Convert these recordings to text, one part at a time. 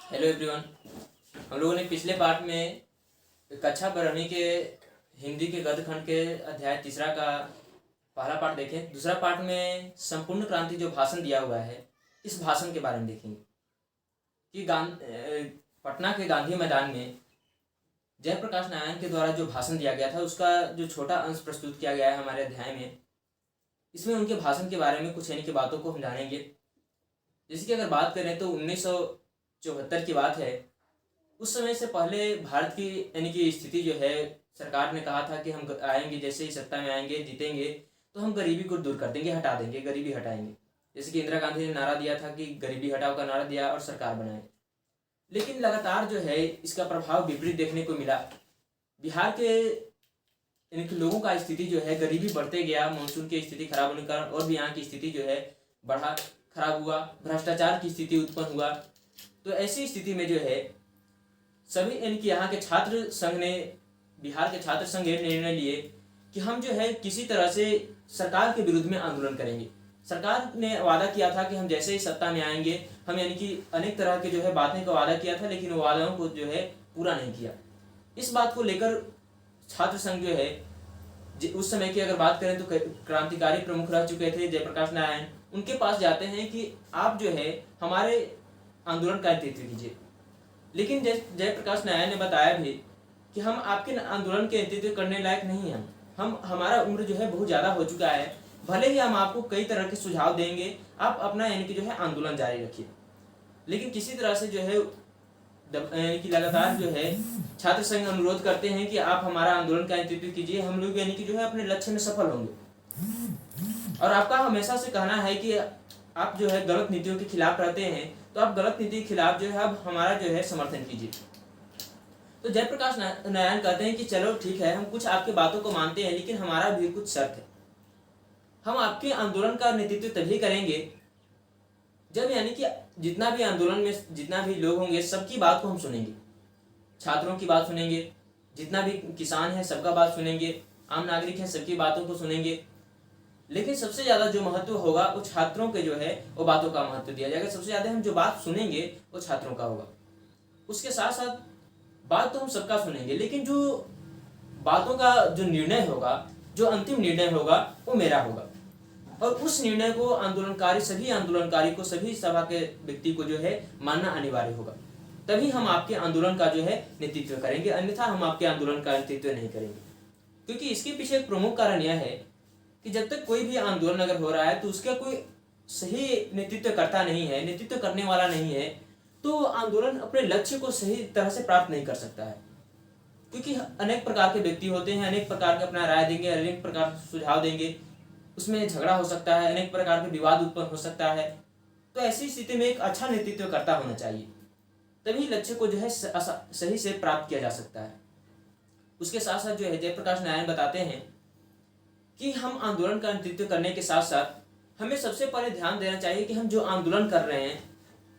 Hello everyone. हम लोगों ने पिछले पार्ट में कक्षा 12वीं के हिंदी के गद्य खंड के अध्याय तीसरा का पहला पार्ट देखे। दूसरा पार्ट में संपूर्ण क्रांति जो भाषण दिया हुआ है, इस भाषण के बारे में देखेंगे कि पटना के गांधी मैदान में जयप्रकाश नारायण के द्वारा जो भाषण दिया गया था, उसका जो छोटा अंश प्रस्तुत किया गया है हमारे अध्याय में। इसमें उनके भाषण के बारे में कुछ यानी कि बातों को हम जानेंगे। जैसे कि अगर बात करें तो 1974 की बात है। उस समय से पहले भारत की यानी कि स्थिति जो है, सरकार ने कहा था कि हम आएंगे, जैसे ही सत्ता में आएंगे, जीतेंगे तो हम गरीबी को दूर कर देंगे, हटा देंगे, गरीबी हटाएंगे। जैसे कि इंदिरा गांधी ने नारा दिया था कि गरीबी हटाओ का नारा दिया और सरकार बनाए। लेकिन लगातार जो है इसका प्रभाव विपरीत देखने को मिला। बिहार के यानी कि लोगों का स्थिति जो है, गरीबी बढ़ते गया, मानसून की स्थिति खराब होने के कारण और भी यहाँ की स्थिति जो है खराब हुआ, भ्रष्टाचार की स्थिति उत्पन्न हुआ। तो ऐसी स्थिति में जो है सभी यानी कि यहाँ के छात्र संघ ने, बिहार के छात्र संघ ने निर्णय लिए कि हम जो है किसी तरह से सरकार के विरुद्ध में आंदोलन करेंगे। सरकार ने वादा किया था कि हम जैसे ही सत्ता में आएंगे, हम यानी कि अनेक तरह के जो है बातें का वादा किया था, लेकिन वो वादों को जो है पूरा नहीं किया। इस बात को लेकर छात्र संघ जो है, उस समय की अगर बात करें तो क्रांतिकारी प्रमुख रह चुके थे जयप्रकाश नारायण, उनके पास जाते हैं कि आप जो है हमारे आंदोलन का नेतृत्व कीजिए। लेकिन जयप्रकाश नारायण ने बताया भी कि हम आपके आंदोलन के नेतृत्व करने लायक नहीं हैं। हमारा उम्र जो है बहुत ज़्यादा हो चुका है। भले ही हम आपको कई तरह के सुझाव देंगे, आप अपना यानी कि जो है आंदोलन जारी रखिए। लेकिन किसी तरह से जो है कि लगातार जो है छात्र संघ अनुरोध करते हैं कि आप हमारा आंदोलन का नेतृत्व कीजिए, हम लोग यानी कि जो है अपने लक्ष्य में सफल होंगे। और आपका हमेशा से कहना है कि आप जो है गलत नीतियों के खिलाफ रहते हैं, तो आप गलत नीति के खिलाफ जो है अब हमारा जो है समर्थन कीजिए। तो जयप्रकाश नारायण कहते हैं कि चलो ठीक है, हम कुछ आपकी बातों को मानते हैं, लेकिन हमारा भी कुछ शर्त है। हम आपके आंदोलन का नेतृत्व तभी करेंगे जब यानी कि जितना भी आंदोलन में जितना भी लोग होंगे, सबकी बात को हम सुनेंगे। छात्रों की बात सुनेंगे, जितना भी किसान है सबका बात सुनेंगे, आम नागरिक है सबकी बातों को सुनेंगे। लेकिन सबसे ज्यादा जो महत्व होगा वो छात्रों के जो है वो बातों का महत्व दिया जाएगा। सबसे ज्यादा हम जो बात सुनेंगे वो छात्रों का होगा। उसके साथ साथ बात तो हम सबका सुनेंगे, लेकिन जो बातों का जो निर्णय होगा, जो अंतिम निर्णय होगा, वो मेरा होगा। और उस निर्णय को सभी आंदोलनकारी को, सभी सभा के व्यक्ति को जो है मानना अनिवार्य होगा। तभी हम आपके आंदोलन का जो है नेतृत्व करेंगे, अन्यथा हम आपके आंदोलन का नेतृत्व नहीं करेंगे। क्योंकि इसके पीछे एक प्रमुख कारण यह है कि जब तक कोई भी आंदोलन अगर हो रहा है तो उसका कोई सही नेतृत्व करता नहीं है, नेतृत्व करने वाला नहीं है, तो आंदोलन अपने लक्ष्य को सही तरह से प्राप्त नहीं कर सकता है। क्योंकि अनेक प्रकार के व्यक्ति होते हैं, अनेक प्रकार के अपना राय देंगे, अनेक प्रकार के सुझाव देंगे, उसमें झगड़ा हो सकता है, अनेक प्रकार के विवाद उत्पन्न हो सकता है। तो ऐसी स्थिति में एक अच्छा नेतृत्व करता होना चाहिए, तभी लक्ष्य को जो है सही से प्राप्त किया जा सकता है। उसके साथ साथ जो है जयप्रकाश नारायण बताते हैं कि हम आंदोलन का नेतृत्व करने के साथ साथ हमें सबसे पहले ध्यान देना चाहिए कि हम जो आंदोलन कर रहे हैं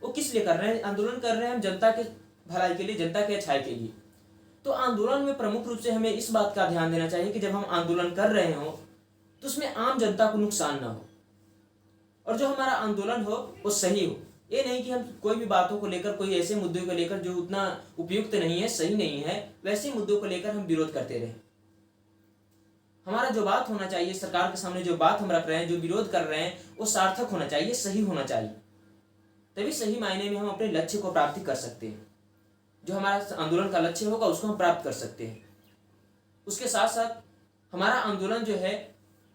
वो किस लिए कर रहे हैं। आंदोलन कर रहे हैं हम जनता के भलाई के लिए, जनता के अच्छाई के लिए। तो आंदोलन में प्रमुख रूप से हमें इस बात का ध्यान देना चाहिए कि जब हम आंदोलन कर रहे हो तो उसमें आम जनता को नुकसान ना हो, और जो हमारा आंदोलन हो वो सही हो। ये नहीं कि हम कोई भी बातों को लेकर, कोई ऐसे मुद्दों को लेकर जो उतना उपयुक्त नहीं है, सही नहीं है, वैसे मुद्दों को लेकर हम विरोध करते रहे। हमारा जो बात होना चाहिए, सरकार के सामने जो बात हम रख रहे हैं, जो विरोध कर रहे हैं, वो सार्थक होना चाहिए, सही होना चाहिए। तभी सही मायने में हम अपने लक्ष्य को प्राप्ति कर सकते हैं। जो हमारा आंदोलन का लक्ष्य होगा उसको हम प्राप्त कर सकते हैं। उसके साथ साथ हमारा आंदोलन जो है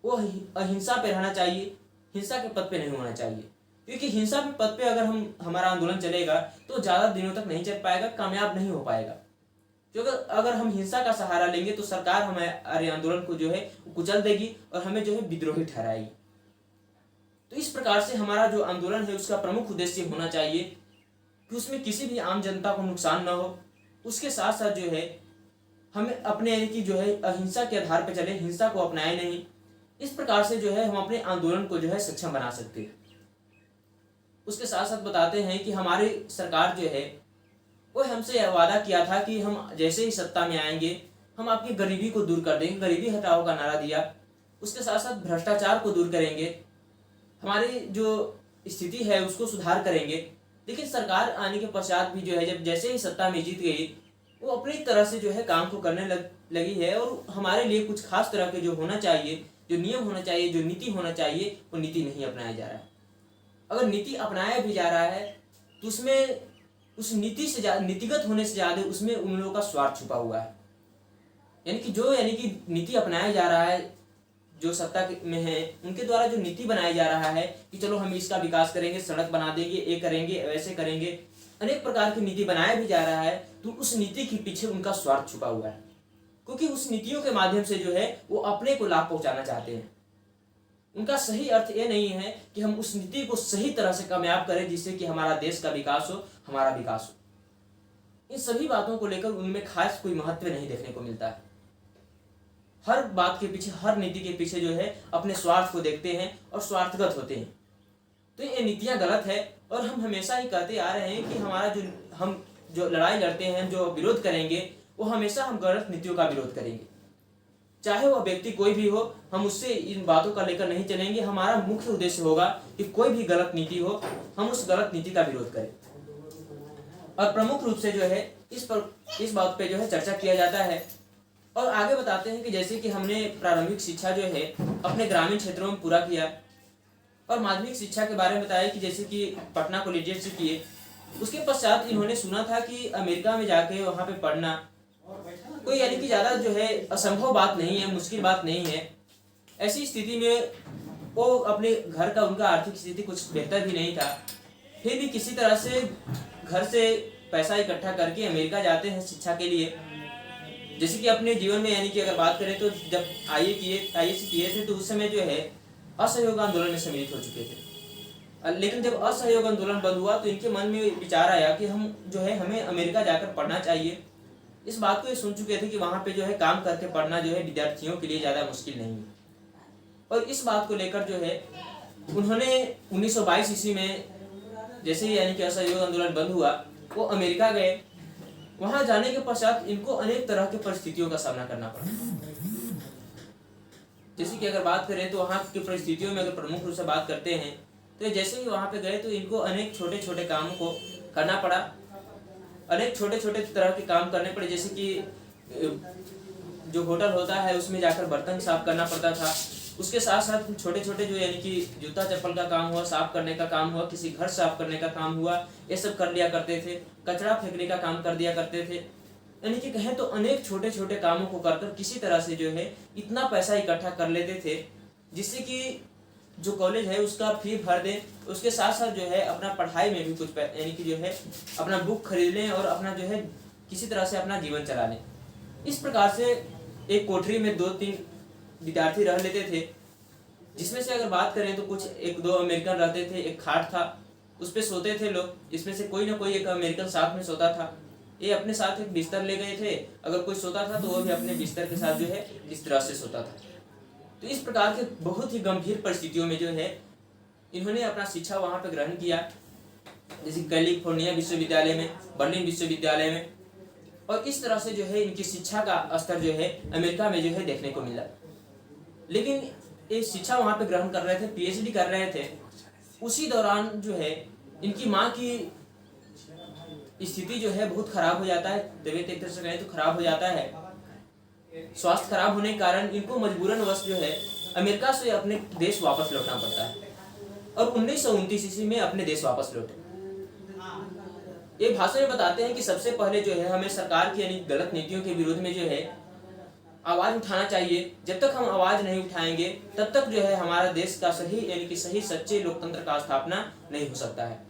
वो अहिंसा पे रहना चाहिए, हिंसा के पद पे नहीं होना चाहिए। क्योंकि हिंसा के पद पे अगर हमारा आंदोलन चलेगा तो ज्यादा दिनों तक नहीं चल पाएगा, कामयाब नहीं हो पाएगा। क्योंकि अगर हम हिंसा का सहारा लेंगे तो सरकार हमारे आंदोलन को जो है कुचल देगी और हमें जो है विद्रोही ठहराएगी। तो इस प्रकार से हमारा जो आंदोलन है उसका प्रमुख उद्देश्य होना चाहिए कि उसमें किसी भी आम जनता को नुकसान न हो। उसके साथ साथ जो है हमें अपने की जो है अहिंसा के आधार पर चले, हिंसा को अपनाए नहीं। इस प्रकार से जो है हम अपने आंदोलन को जो है सक्षम बना सकते हैं। उसके साथ साथ बताते हैं कि हमारी सरकार जो है वो हमसे वादा किया था कि हम जैसे ही सत्ता में आएंगे हम आपकी गरीबी को दूर कर देंगे, गरीबी हटाओ का नारा दिया। उसके साथ साथ भ्रष्टाचार को दूर करेंगे, हमारी जो स्थिति है उसको सुधार करेंगे। लेकिन सरकार आने के पश्चात भी जो है जब जैसे ही सत्ता में जीत गई, वो अपनी तरह से जो है काम को करने लगी है। और हमारे लिए कुछ खास तरह के जो होना चाहिए, जो नियम होना चाहिए, जो नीति होना चाहिए, वो नीति नहीं अपनाया जा रहा है। अगर नीति अपनाया भी जा रहा है तो उसमें उस नीति से नीतिगत होने से ज्यादा उसमें उन लोगों का स्वार्थ छुपा हुआ है। यानी कि नीति अपनाया जा रहा है, जो सत्ता में है उनके द्वारा जो नीति बनाया जा रहा है कि चलो हम इसका विकास करेंगे, सड़क बना देंगे, ये करेंगे, वैसे करेंगे, अनेक प्रकार की नीति बनाया भी जा रहा है, तो उस नीति के पीछे उनका स्वार्थ छुपा हुआ है। क्योंकि उस नीतियों के माध्यम से जो है वो अपने को लाभ पहुंचाना चाहते हैं। उनका सही अर्थ ये नहीं है कि हम उस नीति को सही तरह से कामयाब करें जिससे कि हमारा देश का विकास हो, हमारा विकास हो। इन सभी बातों को लेकर उनमें खास कोई महत्व नहीं देखने को मिलता है। हर बात के पीछे, हर नीति के पीछे जो है अपने स्वार्थ को देखते हैं और स्वार्थगत होते हैं। तो ये नीतियां गलत है और हम हमेशा ही कहते आ रहे हैं कि हम जो लड़ाई लड़ते हैं, जो विरोध करेंगे, वो हमेशा हम गलत नीतियों का विरोध करेंगे। चाहे वह व्यक्ति कोई भी हो, हम उससे इन बातों का लेकर नहीं चलेंगे। हमारा मुख्य उद्देश्य होगा कि कोई भी गलत नीति हो, हम उस गलत नीति का विरोध करें। और प्रमुख रूप से जो है इस बात पे जो है चर्चा किया जाता है। और आगे बताते हैं कि जैसे कि हमने प्रारंभिक शिक्षा जो है अपने ग्रामीण क्षेत्रों में पूरा किया और माध्यमिक शिक्षा के बारे में बताया कि जैसे कि पटना कॉलेजिएट से किए। उसके पश्चात इन्होंने सुना था कि अमेरिका में जाके वहाँ पे पढ़ना कोई यानी कि ज़्यादा जो है असंभव बात नहीं है, मुश्किल बात नहीं है। ऐसी स्थिति में वो अपने घर का, उनका आर्थिक स्थिति कुछ बेहतर भी नहीं था, फिर भी किसी तरह से घर से पैसा इकट्ठा करके अमेरिका जाते हैं शिक्षा के लिए। जैसे कि अपने जीवन में यानी कि अगर बात करें तो जब आईएएस किए थे तो उस समय जो है असहयोग आंदोलन में सम्मिलित हो चुके थे। लेकिन जब असहयोग आंदोलन बंद हुआ तो इनके मन में विचार आया कि हमें अमेरिका जाकर पढ़ना चाहिए। इस बात को ये सुन चुके थे कि वहाँ पे जो है काम करके पढ़ना जो है विद्यार्थियों के लिए ज़्यादा मुश्किल नहीं है। और इस बात को लेकर जो है उन्होंने 1922 ईस्वी में जैसे ही यानी कि असहयोग आंदोलन बंद हुआ, वो अमेरिका गए। वहाँ जाने के पश्चात इनको अनेक तरह की परिस्थितियों का सामना करना पड़ा। जैसे कि अगर बात करें तो वहाँ की परिस्थितियों में अगर प्रमुख रूप से बात करते हैं तो जैसे ही वहाँ पे गए तो इनको अनेक छोटे छोटे कामों को करना पड़ा। अनेक छोटे छोटे तरह के काम करने पड़े। जैसे कि जो होटल होता है उसमें जाकर बर्तन साफ करना पड़ता था। उसके साथ साथ छोटे छोटे जो यानी कि जूता चप्पल का काम हुआ, साफ करने का काम हुआ, किसी घर साफ करने का काम हुआ, ये सब कर लिया करते थे। कचरा फेंकने का काम कर दिया करते थे। यानी कि कहें तो अनेक छोटे छोटे कामों को कर किसी तरह से जो है इतना पैसा इकट्ठा कर लेते थे जिससे कि जो कॉलेज है उसका फी भर दें, उसके साथ साथ जो है अपना पढ़ाई में भी कुछ यानी कि जो है अपना बुक खरीद लें और अपना जो है किसी तरह से अपना जीवन चला लें। इस प्रकार से एक कोठरी में 2-3 विद्यार्थी रह लेते थे, जिसमें से अगर बात करें तो कुछ 1-2 अमेरिकन रहते थे। एक खाट था, उस पर सोते थे लोग। इसमें से कोई ना कोई एक अमेरिकन साथ में सोता था। ये अपने साथ एक बिस्तर ले गए थे। अगर कोई सोता था तो वो भी अपने बिस्तर के साथ जो है इस तरह से सोता था। तो इस प्रकार के बहुत ही गंभीर परिस्थितियों में जो है इन्होंने अपना शिक्षा वहाँ पर ग्रहण किया, जैसे कैलिफोर्निया विश्वविद्यालय में, बर्लिन विश्वविद्यालय में। और इस तरह से जो है इनकी शिक्षा का स्तर जो है अमेरिका में जो है देखने को मिला। लेकिन ये शिक्षा वहाँ पे ग्रहण कर रहे थे, पीएचडी कर रहे थे। उसी दौरान जो है इनकी माँ की स्थिति जो है बहुत खराब हो जाता है। तबीयत एक तरह से कहें तो खराब हो जाता है। स्वास्थ्य खराब होने के कारण इनको मजबूरन वश जो है अमेरिका से अपने देश वापस लौटना पड़ता है और 1929 ईस्वी में अपने देश वापस लौटे। ये भाषण में बताते हैं कि सबसे पहले जो है हमें सरकार की यानी गलत नीतियों के विरोध में जो है आवाज उठाना चाहिए। जब तक हम आवाज नहीं उठाएंगे तब तक जो है हमारा देश का सही यानी कि सही सच्चे लोकतंत्र का स्थापना नहीं हो सकता है।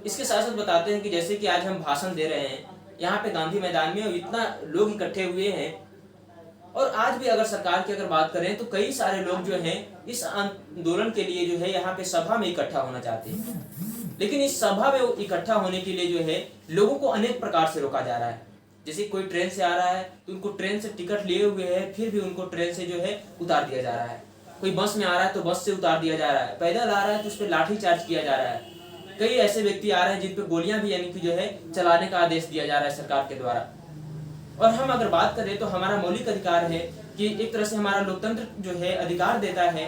इसके साथ साथ बताते हैं कि जैसे कि आज हम भाषण दे रहे हैं यहाँ पे गांधी मैदान में, इतना लोग इकट्ठे हुए हैं और आज भी अगर सरकार की अगर बात करें तो कई सारे लोग जो हैं इस आंदोलन के लिए जो है यहाँ पे सभा में इकट्ठा होना चाहते हैं। लेकिन इस सभा में इकट्ठा होने के लिए जो है लोगों को अनेक प्रकार से रोका जा रहा है। जैसे कोई ट्रेन से आ रहा है तो उनको ट्रेन से टिकट लिए हुए है, फिर भी उनको ट्रेन से जो है उतार दिया जा रहा है। कोई बस में आ रहा है तो बस से उतार दिया जा रहा है। पैदल आ रहा है तो उस पर लाठी चार्ज किया जा रहा है। कई ऐसे व्यक्ति आ रहे हैं जिन पर गोलियां भी यानी कि जो है चलाने का आदेश दिया जा रहा है सरकार के द्वारा। और हम अगर बात करें तो हमारा मौलिक अधिकार है कि एक तरह से हमारा लोकतंत्र जो है अधिकार देता है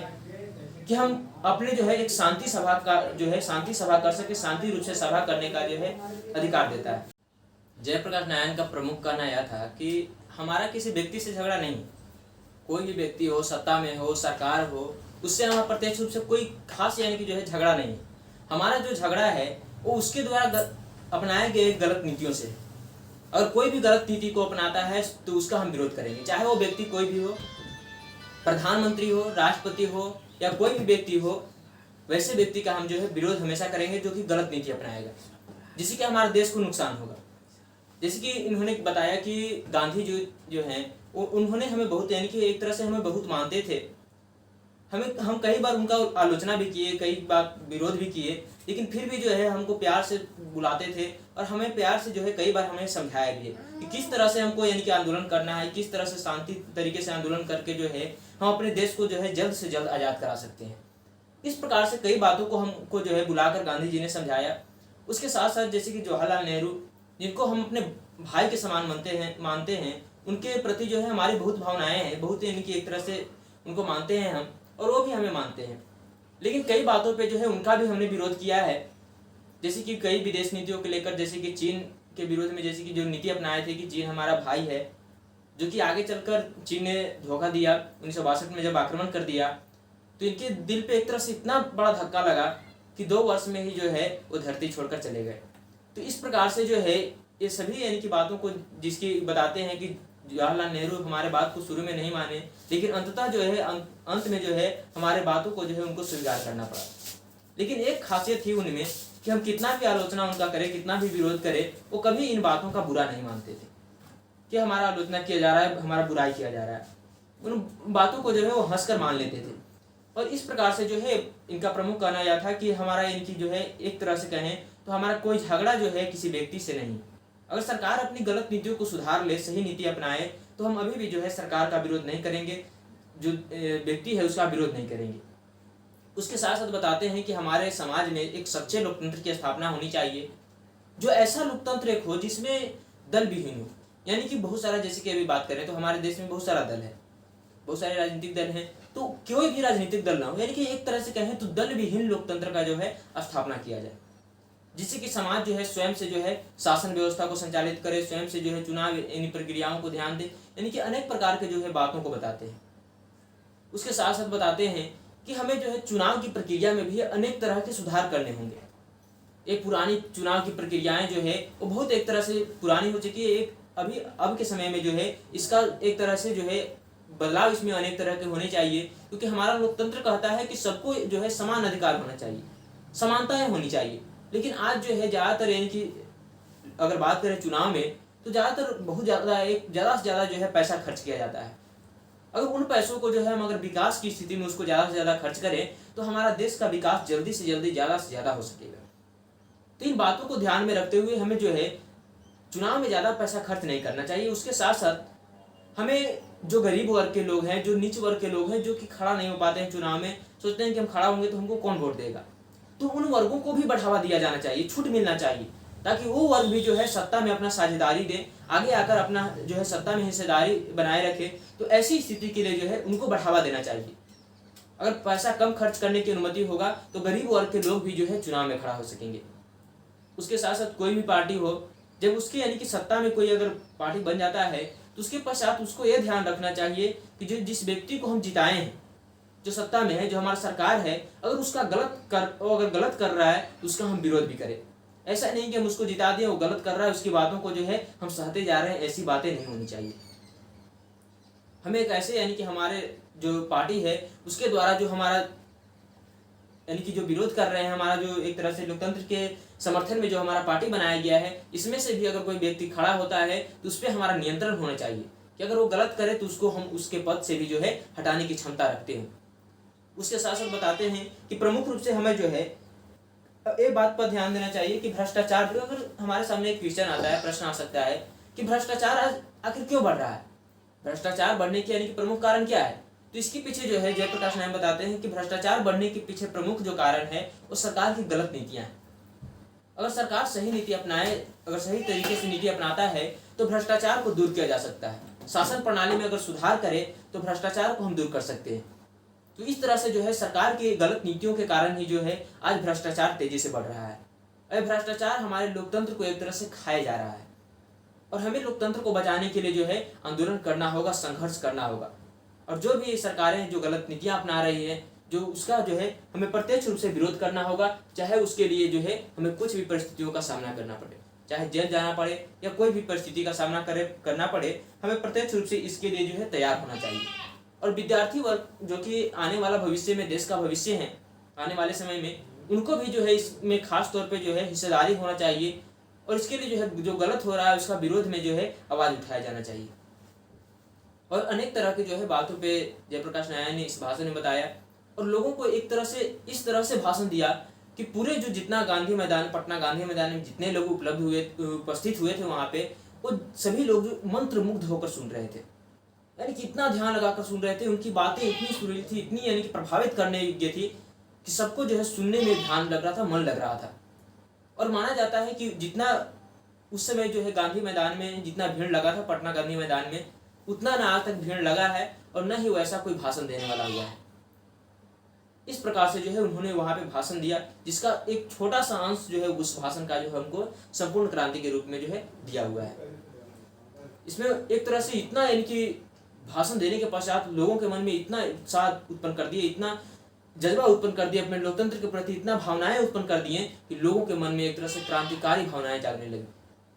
कि हम अपने जो है एक शांति सभा का जो है शांति सभा कर सके, शांति रूप से सभा करने का जो है अधिकार देता है। जयप्रकाश नारायण का प्रमुख कहना यह था कि हमारा किसी व्यक्ति से झगड़ा नहीं, कोई भी व्यक्ति हो, सत्ता में हो, सरकार हो, उससे हमारा प्रत्यक्ष रूप से कोई खास यानी कि जो है झगड़ा नहीं। हमारा जो झगड़ा है वो उसके द्वारा अपनाए गए गलत नीतियों से। अगर कोई भी गलत नीति को अपनाता है तो उसका हम विरोध करेंगे, चाहे वो व्यक्ति कोई भी हो, प्रधानमंत्री हो, राष्ट्रपति हो या कोई भी व्यक्ति हो, वैसे व्यक्ति का हम जो है विरोध हमेशा करेंगे जो कि गलत नीति अपनाएगा, जिससे कि हमारे देश को नुकसान होगा। जैसे कि इन्होंने बताया कि गांधी जो हैं उन्होंने हमें बहुत यानी कि एक तरह से हमें बहुत मानते थे, हम कई बार उनका आलोचना भी किए, कई बार विरोध भी किए, लेकिन फिर भी जो है हमको प्यार से बुलाते थे और हमें प्यार से जो है कई बार हमें समझाया भी है कि किस तरह से हमको यानी कि आंदोलन करना है, किस तरह से शांति तरीके से आंदोलन करके जो है हम अपने देश को जो है जल्द से जल्द आज़ाद करा सकते हैं। इस प्रकार से कई बातों को हमको जो है बुलाकर गांधी जी ने समझाया। उसके साथ साथ जैसे कि जवाहरलाल नेहरू, जिनको हम अपने भाई के समान मानते हैं, उनके प्रति जो है हमारी बहुत भावनाएं हैं, बहुत यानी कि एक तरह से उनको मानते हैं हम और वो भी हमें मानते हैं। लेकिन कई बातों पे जो है उनका भी हमने विरोध किया है, जैसे कि कई विदेश नीतियों को लेकर, जैसे कि चीन के विरोध में, जैसे कि जो नीति अपनाए थे कि चीन हमारा भाई है, जो कि आगे चलकर चीन ने धोखा दिया। 1962 में जब आक्रमण कर दिया तो इनके दिल पे एक तरह से इतना बड़ा धक्का लगा कि 2 वर्ष में ही जो है वो धरती छोड़कर चले गए। तो इस प्रकार से जो है ये सभी यानी कि बातों को जिसकी बताते हैं कि जवाहरलाल नेहरू हमारे बात को शुरू में नहीं माने, लेकिन अंततः जो है अंत में जो है हमारे बातों को जो है उनको स्वीकार करना पड़ा। लेकिन एक खासियत थी उनमें कि हम कितना भी आलोचना उनका करें, कितना भी विरोध करें, वो कभी इन बातों का बुरा नहीं मानते थे कि हमारा आलोचना किया जा रहा है, हमारा बुराई किया जा रहा है। उन बातों को जो है वो हंसकर मान लेते थे। और इस प्रकार से जो है इनका प्रमुख कहना यह था कि हमारा इनकी जो है एक तरह से कहें तो हमारा कोई झगड़ा जो है किसी व्यक्ति से नहीं। अगर सरकार अपनी गलत नीतियों को सुधार ले, सही नीति अपनाए, तो हम अभी भी जो है सरकार का विरोध नहीं करेंगे, जो व्यक्ति है उसका विरोध नहीं करेंगे। उसके साथ साथ बताते हैं कि हमारे समाज में एक सच्चे लोकतंत्र की स्थापना होनी चाहिए, जो ऐसा लोकतंत्र एक हो जिसमें दल विहीन हो। यानी कि बहुत सारा, जैसे कि अभी बात करें तो हमारे देश में बहुत सारा दल है, बहुत सारे राजनीतिक दल हैं, तो कोई भी राजनीतिक दल ना हो, यानी कि एक तरह से कहें तो दल विहीन लोकतंत्र का जो है स्थापना किया जाए, जिससे कि समाज जो है स्वयं से जो है शासन व्यवस्था को संचालित करे, स्वयं से जो है चुनाव इन प्रक्रियाओं को ध्यान दे, यानी कि अनेक प्रकार के जो है बातों को बताते हैं। उसके साथ साथ बताते हैं कि हमें जो है चुनाव की प्रक्रिया में भी अनेक तरह के सुधार करने होंगे। एक पुरानी चुनाव की प्रक्रियाएं जो है वो बहुत एक तरह से पुरानी हो चुकी है, एक अब के समय में जो है इसका एक तरह से जो है बदलाव इसमें अनेक तरह के होने चाहिए, क्योंकि हमारा लोकतंत्र कहता है कि सबको जो है समान अधिकार होना चाहिए, समानताएं होनी चाहिए। लेकिन आज जो है ज़्यादातर यानी कि अगर बात करें चुनाव में तो ज़्यादातर बहुत ज़्यादा ज़्यादा से ज़्यादा जो है पैसा खर्च किया जाता है। अगर उन पैसों को जो है हम अगर विकास की स्थिति में उसको ज़्यादा से ज़्यादा खर्च करें तो हमारा देश का विकास जल्दी से जल्दी ज़्यादा से ज़्यादा हो सकेगा। तो इन बातों को ध्यान में रखते हुए हमें जो है चुनाव में ज़्यादा पैसा खर्च नहीं करना चाहिए। उसके साथ साथ हमें जो गरीब वर्ग के लोग हैं, जो नीच वर्ग के लोग हैं, जो कि खड़ा नहीं हो पाते हैं चुनाव में, सोचते हैं कि हम खड़ा होंगे तो हमको कौन वोट देगा, तो उन वर्गों को भी बढ़ावा दिया जाना चाहिए, छूट मिलना चाहिए, ताकि वो वर्ग भी जो है सत्ता में अपना साझेदारी दे, आगे आकर अपना जो है सत्ता में हिस्सेदारी बनाए रखे। तो ऐसी स्थिति के लिए जो है उनको बढ़ावा देना चाहिए। अगर पैसा कम खर्च करने की अनुमति होगा तो गरीब वर्ग के लोग भी जो है चुनाव में खड़ा हो सकेंगे। उसके साथ साथ कोई भी पार्टी हो, जब उसकी यानी कि सत्ता में कोई अगर पार्टी बन जाता है तो उसके पश्चात उसको ये ध्यान रखना चाहिए कि जो जिस व्यक्ति को हम जिताए हैं, जो सत्ता में है, जो हमारा सरकार है, अगर उसका गलत कर रहा है तो उसका हम विरोध भी करें। ऐसा नहीं कि हम उसको जिता दें, वो गलत कर रहा है उसकी बातों को जो है हम सहते जा रहे हैं, ऐसी बातें नहीं होनी चाहिए। हमें एक ऐसे यानी कि हमारे जो पार्टी है उसके द्वारा जो हमारा यानी कि जो विरोध कर रहे हैं, हमारा जो एक तरह से लोकतंत्र के समर्थन में जो हमारा पार्टी बनाया गया है, इसमें से भी अगर कोई व्यक्ति खड़ा होता है तो उस पर हमारा नियंत्रण होना चाहिए कि अगर वो गलत करे तो उसको हम उसके पद से भी जो है हटाने की क्षमता रखते हैं। उसके साथ साथ बताते हैं कि प्रमुख रूप से हमें जो है एक बात पर ध्यान देना चाहिए कि भ्रष्टाचार, अगर हमारे सामने एक क्वेश्चन आता है, प्रश्न आ सकता है कि भ्रष्टाचार आज आखिर क्यों बढ़ रहा है, भ्रष्टाचार बढ़ने के यानी कि प्रमुख कारण क्या है। तो इसके पीछे जो है जयप्रकाश नारायण बताते हैं कि भ्रष्टाचार बढ़ने के पीछे प्रमुख जो कारण है वो सरकार की गलत नीतियां हैं। अगर सरकार सही नीति अपनाए, अगर सही तरीके से नीति अपनाता है तो भ्रष्टाचार को दूर किया जा सकता है। शासन प्रणाली में अगर सुधार करे तो भ्रष्टाचार को हम दूर कर सकते हैं। तो इस तरह से जो है सरकार की गलत नीतियों के कारण ही जो है आज भ्रष्टाचार तेजी से बढ़ रहा है। और भ्रष्टाचार हमारे लोकतंत्र को एक तरह से खाया जा रहा है और हमें लोकतंत्र को बचाने के लिए जो है आंदोलन करना होगा, संघर्ष करना होगा। और जो भी सरकारें जो गलत नीतियां अपना रही है, जो उसका जो है हमें प्रत्यक्ष रूप से विरोध करना होगा, चाहे उसके लिए जो है हमें कुछ भी परिस्थितियों का सामना करना पड़े, चाहे जेल जाना पड़े या कोई भी परिस्थिति का सामना करना पड़े, हमें प्रत्यक्ष रूप से इसके लिए जो है तैयार होना चाहिए। और विद्यार्थी वर्ग जो कि आने वाला भविष्य में देश का भविष्य है, आने वाले समय में उनको भी जो है इसमें खास तौर पे जो है हिस्सेदारी होना चाहिए और इसके लिए जो है जो गलत हो रहा है उसका विरोध में जो है आवाज उठाया जाना चाहिए। और अनेक तरह के जो है बातों पे जयप्रकाश नारायण ने इस भाषण में बताया और लोगों को एक तरह से इस तरह से भाषण दिया कि पूरे जो जितना गांधी मैदान, पटना गांधी मैदान में जितने लोग उपस्थित हुए थे वहां पे, वो सभी लोग मंत्र मुग्ध होकर सुन रहे थे, यानी कि इतना ध्यान लगाकर सुन रहे थे, उनकी बातें इतनी सुरीली थी, इतनी यानी कि प्रभावित करने योग्य थी कि सबको जो है सुनने में ध्यान लग रहा था, मन लग रहा था। और माना जाता है कि जितना उस समय जो है गांधी मैदान में जितना भीड़ लगा था पटना गांधी मैदान में, उतना ना आज तक भीड़ लगा है और न ही वैसा कोई भाषण देने वाला हुआ है। इस प्रकार से जो है उन्होंने वहां पे भाषण दिया, जिसका एक छोटा सा अंश जो है उस भाषण का जो है हमको संपूर्ण क्रांति के रूप में जो है दिया हुआ है। इसमें एक तरह से इतना यानी कि भाषण देने के पश्चात लोगों के मन में इतना उत्साह उत्पन्न कर दिए, इतना जज्बा उत्पन्न कर दिया, अपने लोकतंत्र के प्रति इतना भावनाएं उत्पन्न कर दिए कि लोगों के मन में एक तरह से क्रांतिकारी भावनाएं जागने लगी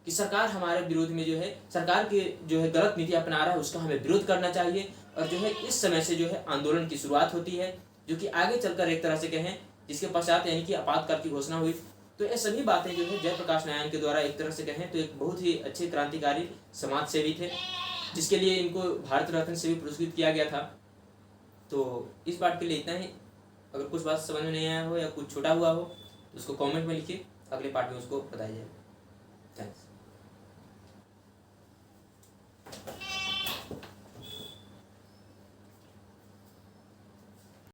कि सरकार हमारे विरोध में जो है, सरकार के जो है गलत नीति अपना रहा है उसका हमें विरोध करना चाहिए। और जो है इस समय से जो है आंदोलन की शुरुआत होती है, जो कि आगे चलकर एक तरह से कहें जिसके पश्चात यानी कि आपातकाल की घोषणा हुई। तो ये सभी बातें जो है जयप्रकाश नारायण के द्वारा एक तरह से कहें तो एक बहुत ही अच्छे क्रांतिकारी समाज सेवी थे, जिसके लिए इनको भारत रत्न से भी पुरस्कृत किया गया था। तो इस पार्ट के लिए इतना ही। अगर कुछ बात समझ में नहीं आया हो या कुछ छोटा हुआ हो तो उसको कमेंट में लिखिए, अगले पार्ट में उसको बताया जाए।